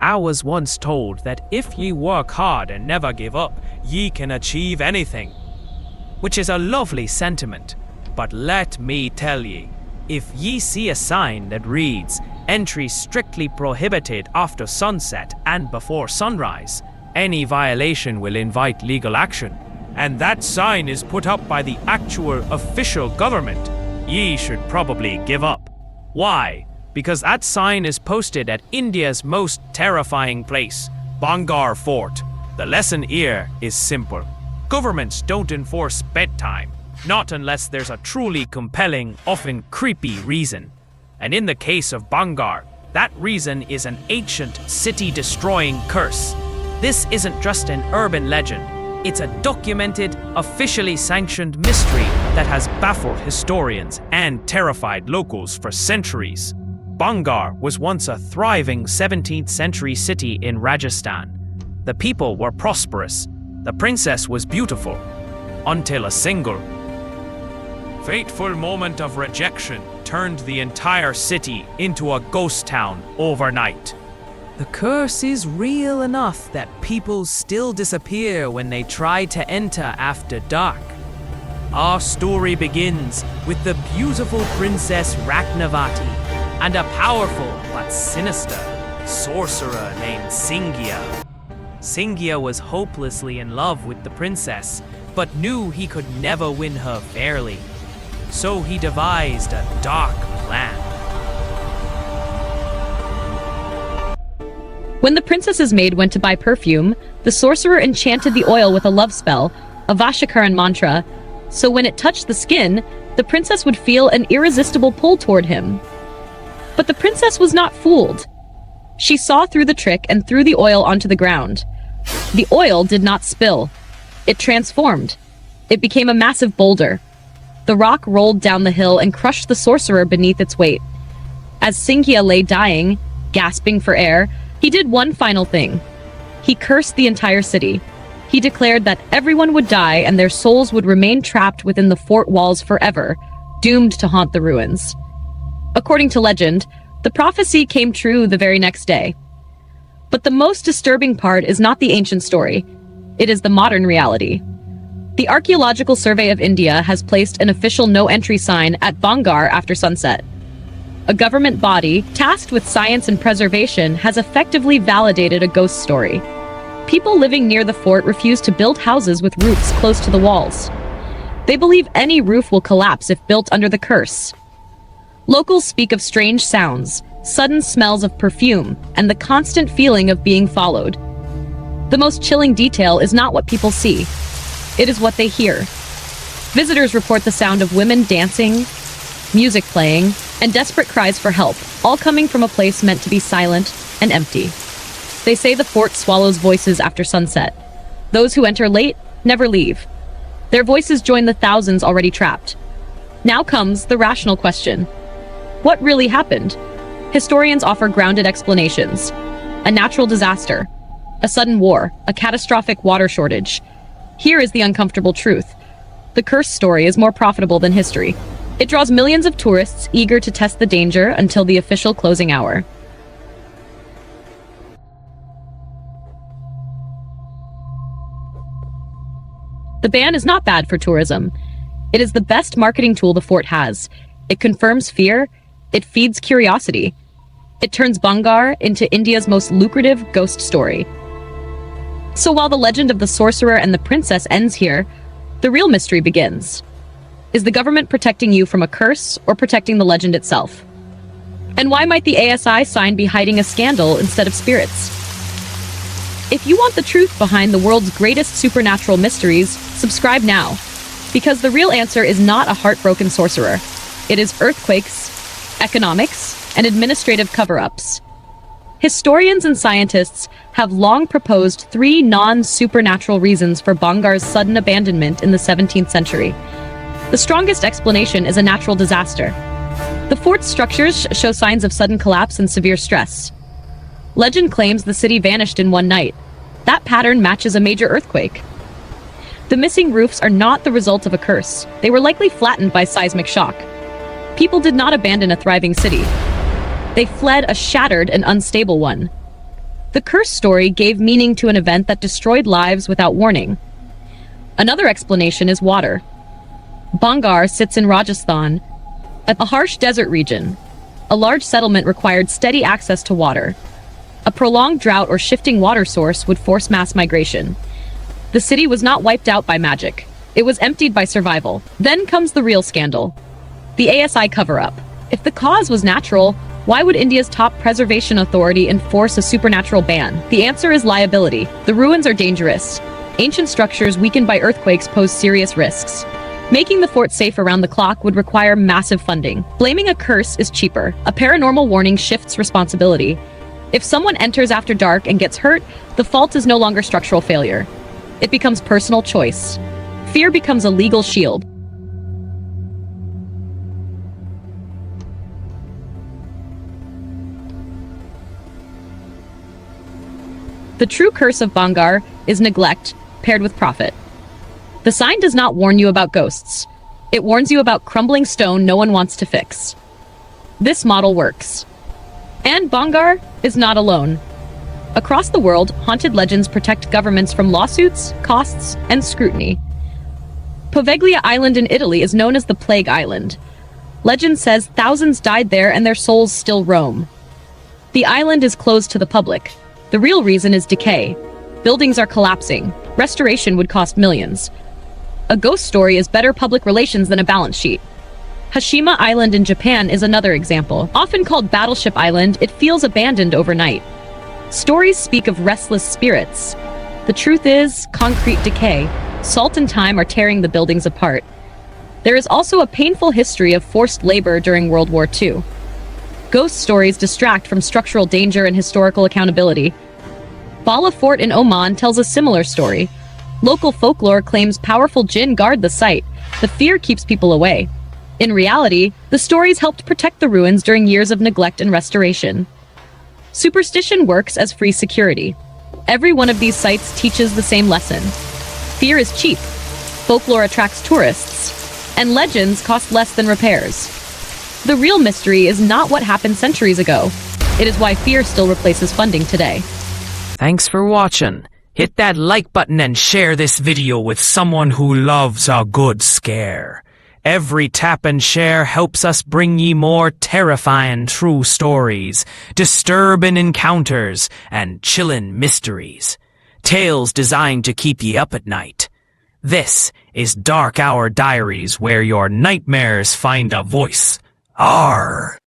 I was once told that if ye work hard and never give up, ye can achieve anything. Which is a lovely sentiment, but let me tell ye, if ye see a sign that reads, "Entry strictly prohibited after sunset and before sunrise," any violation will invite legal action, and that sign is put up by the actual official government, ye should probably give up. Why? Because that sign is posted at India's most terrifying place, Bangar Fort. The lesson here is simple. Governments don't enforce bedtime, not unless there's a truly compelling, often creepy reason. And in the case of Bangar, that reason is an ancient, city-destroying curse. This isn't just an urban legend. It's a documented, officially sanctioned mystery that has baffled historians and terrified locals for centuries. Bangar was once a thriving 17th century city in Rajasthan. The people were prosperous. The princess was beautiful. Until a single fateful moment of rejection turned the entire city into a ghost town overnight. The curse is real enough that people still disappear when they try to enter after dark. Our story begins with the beautiful Princess Raknavati and a powerful but sinister sorcerer named Singya. Singya was hopelessly in love with the princess, but knew he could never win her fairly. So he devised a dark plan. When the princess's maid went to buy perfume, the sorcerer enchanted the oil with a love spell, a Vashakaran mantra, so when it touched the skin, the princess would feel an irresistible pull toward him. But the princess was not fooled. She saw through the trick and threw the oil onto the ground. The oil did not spill. It transformed. It became a massive boulder. The rock rolled down the hill and crushed the sorcerer beneath its weight. As Singya lay dying, gasping for air, he did one final thing. He cursed the entire city. He declared that everyone would die and their souls would remain trapped within the fort walls forever, doomed to haunt the ruins. According to legend, the prophecy came true the very next day. But the most disturbing part is not the ancient story. It is the modern reality. The Archaeological Survey of India has placed an official no-entry sign at Bangar after sunset. A government body tasked with science and preservation has effectively validated a ghost story. People living near the fort refuse to build houses with roofs close to the walls. They believe any roof will collapse if built under the curse. Locals speak of strange sounds, sudden smells of perfume, and the constant feeling of being followed. The most chilling detail is not what people see. It is what they hear. Visitors report the sound of women dancing, music playing, and desperate cries for help, all coming from a place meant to be silent and empty. They say the fort swallows voices after sunset. Those who enter late never leave. Their voices join the thousands already trapped. Now comes the rational question. What really happened? Historians offer grounded explanations. A natural disaster, a sudden war, a catastrophic water shortage. Here is the uncomfortable truth. The curse story is more profitable than history. It draws millions of tourists eager to test the danger until the official closing hour. The ban is not bad for tourism. It is the best marketing tool the fort has. It confirms fear. It feeds curiosity. It turns Bangar into India's most lucrative ghost story. So while the legend of the sorcerer and the princess ends here, the real mystery begins. Is the government protecting you from a curse or protecting the legend itself? And why might the ASI sign be hiding a scandal instead of spirits? If you want the truth behind the world's greatest supernatural mysteries, subscribe now. Because the real answer is not a heartbroken sorcerer. It is earthquakes, economics, and administrative cover-ups. Historians and scientists have long proposed 3 non-supernatural reasons for Bangar's sudden abandonment in the 17th century. The strongest explanation is a natural disaster. The fort's structures show signs of sudden collapse and severe stress. Legend claims the city vanished in one night. That pattern matches a major earthquake. The missing roofs are not the result of a curse. They were likely flattened by seismic shock. People did not abandon a thriving city. They fled a shattered and unstable one. The curse story gave meaning to an event that destroyed lives without warning. Another explanation is water. Bangar sits in Rajasthan, a harsh desert region. A large settlement required steady access to water. A prolonged drought or shifting water source would force mass migration. The city was not wiped out by magic. It was emptied by survival. Then comes the real scandal. The ASI cover-up. If the cause was natural, why would India's top preservation authority enforce a supernatural ban? The answer is liability. The ruins are dangerous. Ancient structures weakened by earthquakes pose serious risks. Making the fort safe around the clock would require massive funding. Blaming a curse is cheaper. A paranormal warning shifts responsibility. If someone enters after dark and gets hurt, the fault is no longer structural failure. It becomes personal choice. Fear becomes a legal shield. The true curse of Bangar is neglect paired with profit. The sign does not warn you about ghosts. It warns you about crumbling stone no one wants to fix. This model works. And Bangar is not alone. Across the world, haunted legends protect governments from lawsuits, costs, and scrutiny. Poveglia Island in Italy is known as the Plague Island. Legend says thousands died there and their souls still roam. The island is closed to the public. The real reason is decay. Buildings are collapsing. Restoration would cost millions. A ghost story is better public relations than a balance sheet. Hashima Island in Japan is another example. Often called Battleship Island, it feels abandoned overnight. Stories speak of restless spirits. The truth is, concrete decay. Salt and time are tearing the buildings apart. There is also a painful history of forced labor during World War II. Ghost stories distract from structural danger and historical accountability. Bala Fort in Oman tells a similar story. Local folklore claims powerful jinn guard the site. The fear keeps people away. In reality, the stories helped protect the ruins during years of neglect and restoration. Superstition works as free security. Every one of these sites teaches the same lesson. Fear is cheap. Folklore attracts tourists. And legends cost less than repairs. The real mystery is not what happened centuries ago. It is why fear still replaces funding today. Thanks for watching. Hit that like button and share this video with someone who loves a good scare. Every tap and share helps us bring ye more terrifying true stories, disturbing encounters, and chillin' mysteries. Tales designed to keep ye up at night. This is Dark Hour Diaries, where your nightmares find a voice. Arr!